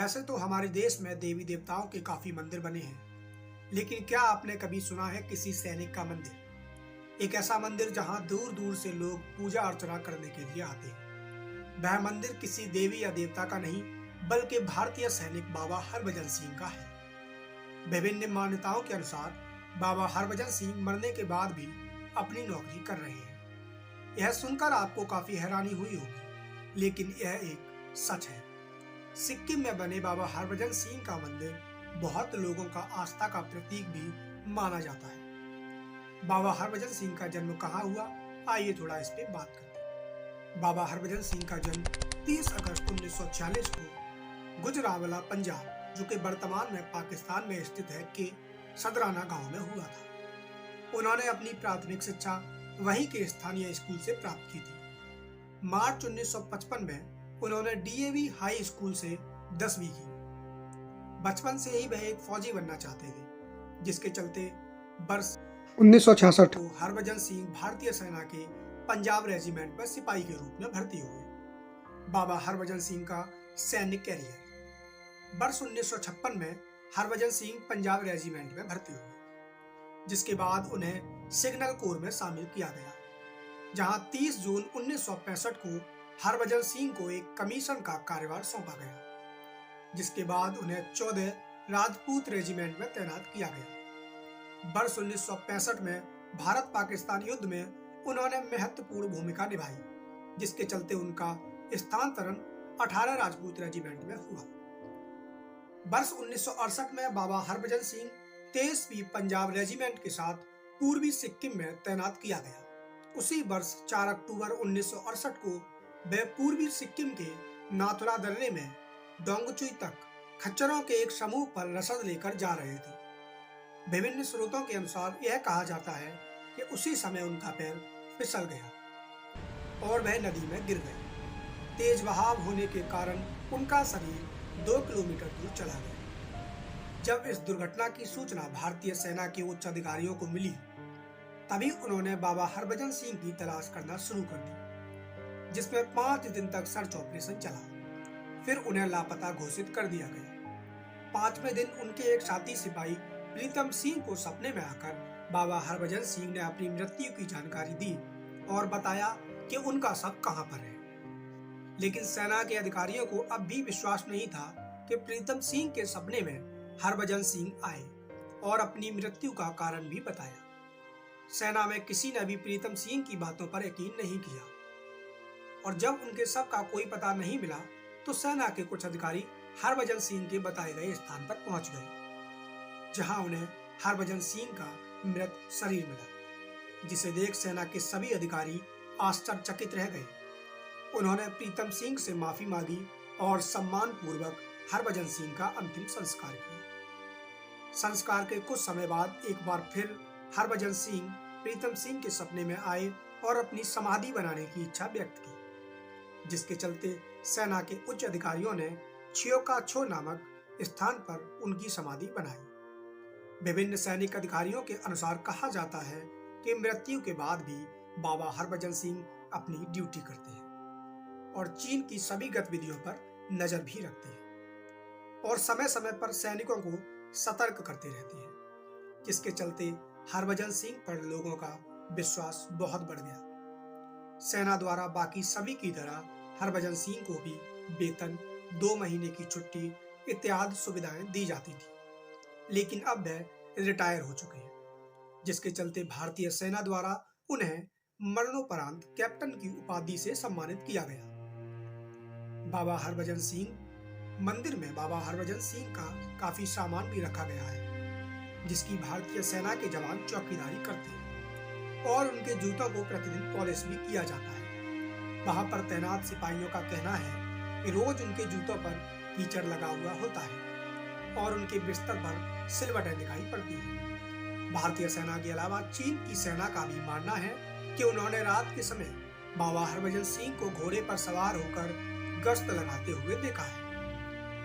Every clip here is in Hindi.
वैसे तो हमारे देश में देवी देवताओं के काफी मंदिर बने हैं, लेकिन क्या आपने कभी सुना है किसी सैनिक का मंदिर? एक ऐसा मंदिर जहां दूर दूर से लोग पूजा अर्चना करने के लिए आते हैं। वह मंदिर किसी देवी या देवता का नहीं, बल्कि भारतीय सैनिक बाबा हरभजन सिंह का है। विभिन्न मान्यताओं के अनुसार बाबा हरभजन सिंह मरने के बाद भी अपनी नौकरी कर रहे हैं। यह सुनकर आपको काफी हैरानी हुई होगी, लेकिन यह एक सच है। सिक्किम में बने बाबा हरभजन सिंह का मंदिर बहुत लोगों का आस्था का प्रतीक भी माना जाता है। बाबा हरभजन सिंह का जन्म कहाँ हुआ, आइए थोड़ा इस पे बात करते हैं। बाबा हरभजन सिंह का जन्म 30 अगस्त 1946 को गुजरांवाला पंजाब, जो कि वर्तमान में पाकिस्तान में स्थित है, के सदराना गांव में हुआ था। उन्होंने अपनी प्राथमिक शिक्षा वहीं के स्थानीय स्कूल से प्राप्त की थी। मार्च 1955 में उन्होंने डीएवी हाई स्कूल से 10वीं की। बचपन से ही वह एक फौजी बनना चाहते थे, जिसके चलते वर्ष 1966 को हरभजन सिंह भारतीय सेना के पंजाब रेजिमेंट में सिपाही के रूप में भर्ती हुए। बाबा हरभजन सिंह का सैनिक कैरियर। वर्ष 1956 में हरभजन सिंह पंजाब रेजिमेंट में भर्ती हुए, जिसके बाद उन्हें सिग्नल कोर में शामिल किया गया, जहां 30 जून 1965 को हरभजन सिंह को एक कमीशन का कार्यभार सौंपा गया, जिसके बाद उन्हें 14 राजपूत रेजिमेंट में तैनात किया गया। वर्ष 1965 में भारत पाकिस्तान युद्ध में उन्होंने महत्वपूर्ण भूमिका निभाई, जिसके चलते उनका स्थानांतरण 18 राजपूत रेजिमेंट में हुआ। वर्ष 1968 में बाबा हरभजन सिंह 23वीं पंजाब रेजिमेंट के साथ पूर्वी सिक्किम में तैनात किया गया। उसी वर्ष 4 अक्टूबर 1968 को वे पूर्वी सिक्किम के नाथुला दर्रे में डोंगचुई तक खच्चरों के एक समूह पर रसद लेकर जा रहे थे। विभिन्न स्रोतों के अनुसार यह कहा जाता है कि उसी समय उनका पैर फिसल गया और वह नदी में गिर गए। तेज बहाव होने के कारण उनका शरीर 2 किलोमीटर दूर चला गया। जब इस दुर्घटना की सूचना भारतीय सेना के उच्च अधिकारियों को मिली, तभी उन्होंने बाबा हरभजन सिंह की तलाश करना शुरू कर दी, जिसमें 5 दिन तक सर्च ऑपरेशन चला। फिर उन्हें लापता घोषित कर दिया गया। 5वें दिन उनके एक साथी सिपाही प्रीतम सिंह को सपने में आकर बाबा हरभजन सिंह ने अपनी मृत्यु की जानकारी दी और बताया कि उनका शव कहां पर है। लेकिन सेना के अधिकारियों को अब भी विश्वास नहीं था कि प्रीतम सिंह के सपने में हरभजन सिंह आए और अपनी मृत्यु का कारण भी बताया। सेना में किसी ने भी प्रीतम सिंह की बातों पर यकीन नहीं किया, और जब उनके शव का कोई पता नहीं मिला तो सेना के कुछ अधिकारी हरभजन सिंह के बताए गए स्थान पर पहुंच गए, जहां उन्हें हरभजन सिंह का मृत शरीर मिला, जिसे देख सेना के सभी अधिकारी आश्चर्यचकित रह गए। उन्होंने प्रीतम सिंह से माफी मांगी और सम्मान पूर्वक हरभजन सिंह का अंतिम संस्कार किया। संस्कार के कुछ समय बाद एक बार फिर हरभजन सिंह प्रीतम सिंह के सपने में आए और अपनी समाधि बनाने की इच्छा व्यक्त की, जिसके चलते सेना के उच्च अधिकारियों ने छियोका छो नामक स्थान पर उनकी समाधि बनाई। विभिन्न सैनिक अधिकारियों के अनुसार कहा जाता है कि मृत्यु के बाद भी बाबा हरभजन सिंह अपनी ड्यूटी करते हैं और चीन की सभी गतिविधियों पर नजर भी रखते हैं और समय समय पर सैनिकों को सतर्क करते रहते हैं, जिसके चलते हरभजन सिंह पर लोगों का विश्वास बहुत बढ़ गया। सेना द्वारा बाकी सभी की तरह हरभजन सिंह को भी वेतन, 2 महीने की छुट्टी इत्यादि सुविधाएं दी जाती थी, लेकिन अब वह रिटायर हो चुके हैं, जिसके चलते भारतीय सेना द्वारा उन्हें मरणोपरांत कैप्टन की उपाधि से सम्मानित किया गया। बाबा हरभजन सिंह मंदिर में बाबा हरभजन सिंह का काफी सामान भी रखा गया है, जिसकी भारतीय सेना के जवान चौकीदारी करते हैं और उनके जूतों को प्रतिदिन पॉलिश भी किया जाता है। वहां पर तैनात सिपाहियों का कहना है कि रोज उनके जूतों पर कीचड़ लगा हुआ होता है और उनके बिस्तर पर सिलवटें दिखाई पड़ती हैं। भारतीय सेना के अलावा चीन की सेना का भी मानना है कि उन्होंने रात के समय बाबा हरभजन सिंह को घोड़े पर सवार होकर गश्त लगाते हुए देखा है।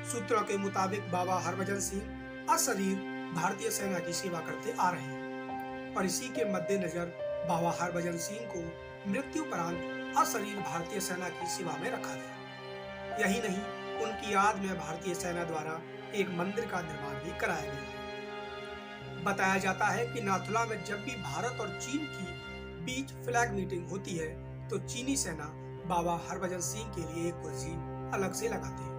सूत्रों के मुताबिक बाबा हरभजन सिंह अशरीर भारतीय सेना की सेवा करते आ रहे हैं और इसी के मद्देनजर बाबा हरभजन सिंह को मृत्युपरांत अशरीर भारतीय सेना की सेवा में रखा गया। यही नहीं, उनकी याद में भारतीय सेना द्वारा एक मंदिर का निर्माण भी कराया गया है। बताया जाता है कि नाथुला में जब भी भारत और चीन की बीच फ्लैग मीटिंग होती है तो चीनी सेना बाबा हरभजन सिंह के लिए एक कुर्सी अलग से लगाते हैं।